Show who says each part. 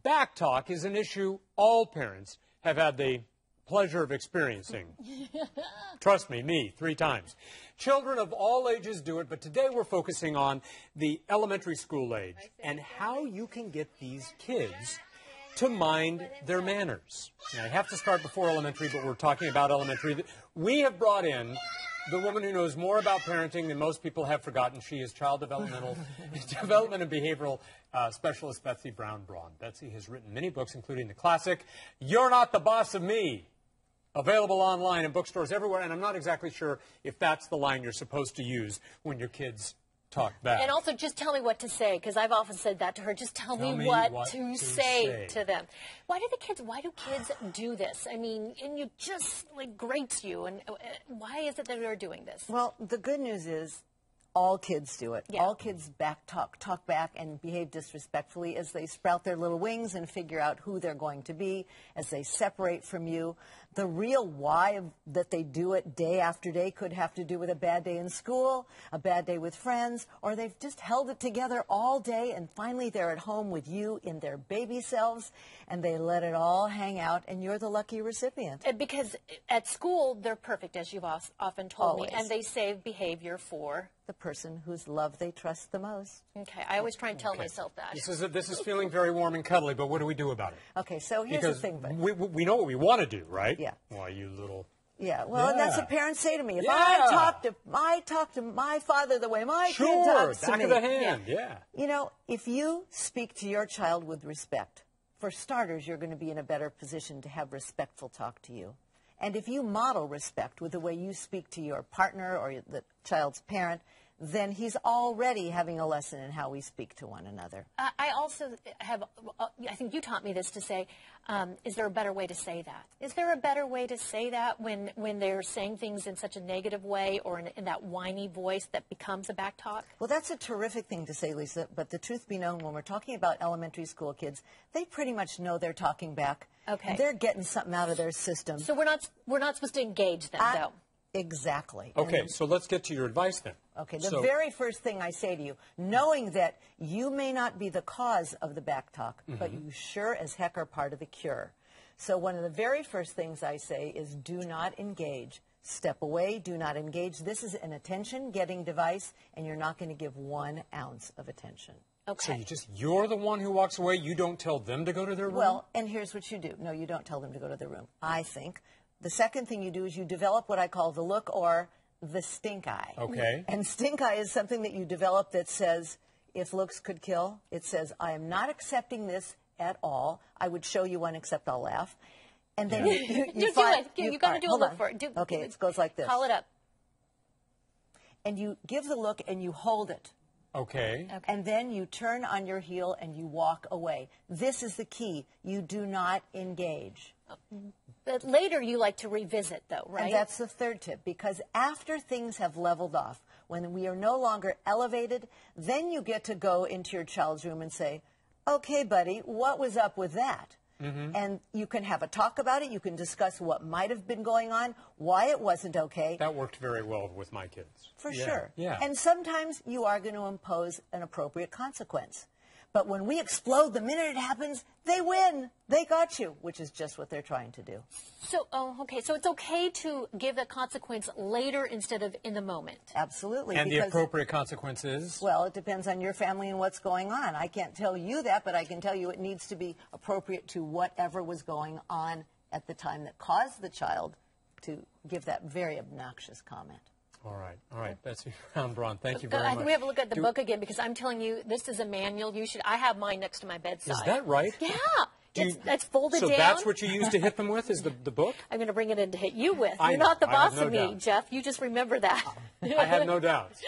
Speaker 1: Backtalk is an issue all parents have had the pleasure of experiencing. Trust me, 3 times. Children of all ages do it, but today we're focusing on the elementary school age and how you can get these kids to mind their manners. Now, I have to start before elementary, but we're talking about elementary. We have brought in the woman who knows more about parenting than most people have forgotten. She is child development and behavioral specialist Betsy Braun. Betsy has written many books, including the classic, You're Not the Boss of Me, available online in bookstores everywhere. And I'm not exactly sure if that's the line you're supposed to use when your kids talk back.
Speaker 2: And also, just tell me what to say, because I've often said that to her. Just tell me what to say to them. Why do kids do this? I mean, and you just, grates you. And why is it that they're doing this?
Speaker 3: Well, the good news is all kids do it. Yeah. All kids talk back and behave disrespectfully as they sprout their little wings and figure out who they're going to be, as they separate from you. The real why that they do it day after day could have to do with a bad day in school, a bad day with friends, or they've just held it together all day and finally they're at home with you in their baby selves and they let it all hang out and you're the lucky recipient.
Speaker 2: Because at school, they're perfect, as you've often told me, and they save behavior for
Speaker 3: the person whose love they trust the most.
Speaker 2: Okay, I always try and tell myself that.
Speaker 1: This is feeling very warm and cuddly, but what do we do about it?
Speaker 3: Okay, so here's the thing.
Speaker 1: We know what we want to do, right?
Speaker 3: Yeah.
Speaker 1: Why, you little...
Speaker 3: Yeah, well, and that's what parents say to me. If I talk to my father the way my kid talks to me.
Speaker 1: Back of the hand, yeah.
Speaker 3: You know, if you speak to your child with respect, for starters, you're going to be in a better position to have respectful talk to you. And if you model respect with the way you speak to your partner or the child's parent, then he's already having a lesson in how we speak to one another.
Speaker 2: I also have, I think you taught me this, to say, is there a better way to say that? Is there a better way to say that when they're saying things in such a negative way or in that whiny voice that becomes a back talk?
Speaker 3: Well, that's a terrific thing to say, Lisa, but the truth be known, when we're talking about elementary school kids, they pretty much know they're talking back.
Speaker 2: Okay.
Speaker 3: And they're getting something out of their system.
Speaker 2: So we're not supposed to engage them, though.
Speaker 3: Exactly.
Speaker 1: Okay, so let's get to your advice then.
Speaker 3: Okay, the very first thing I say to you, knowing that you may not be the cause of the back talk, but you sure as heck are part of the cure. So one of the very first things I say is do not engage. Step away, do not engage. This is an attention-getting device, and you're not going to give 1 ounce of attention.
Speaker 2: Okay.
Speaker 1: So you're the one who walks away? You don't tell them to go to their room?
Speaker 3: Well, and here's what you do. No, you don't tell them to go to their room, I think. The second thing you do is you develop what I call the look or the stink eye.
Speaker 1: Okay.
Speaker 3: And stink eye is something that you develop that says, if looks could kill, it says, I am not accepting this at all. I would show you one, except I'll laugh. And then you
Speaker 2: got to do a look for it.
Speaker 3: Okay, it goes like this.
Speaker 2: Call it up.
Speaker 3: And you give the look and you hold it.
Speaker 1: Okay.
Speaker 3: And then you turn on your heel and you walk away. This is the key. You do not engage.
Speaker 2: But later you like to revisit, though, right?
Speaker 3: And that's the third tip, because after things have leveled off, when we are no longer elevated, then you get to go into your child's room and say, okay, buddy, what was up with that? And you can have a talk about it. You can discuss what might have been going on, why it wasn't okay.
Speaker 1: That worked very well with my kids.
Speaker 3: For sure.
Speaker 1: Yeah.
Speaker 3: And sometimes you are going to impose an appropriate consequence. But when we explode the minute it happens, they win. They got you, which is just what they're trying to do.
Speaker 2: So, okay, so it's okay to give a consequence later instead of in the moment.
Speaker 3: Absolutely.
Speaker 1: And the appropriate consequence is?
Speaker 3: Well, it depends on your family and what's going on. I can't tell you that, but I can tell you it needs to be appropriate to whatever was going on at the time that caused the child to give that very obnoxious comment.
Speaker 1: All right, Betsy Braun, thank you very much.
Speaker 2: We have a look at the book again, because I'm telling you, this is a manual. I have mine next to my bedside.
Speaker 1: Is that right?
Speaker 2: Yeah. That's folded down.
Speaker 1: So that's what you use to hit them with, is the book?
Speaker 2: I'm going to bring it in to hit you with. You're not the boss of me, Jeff. You just remember that.
Speaker 1: I have no doubts.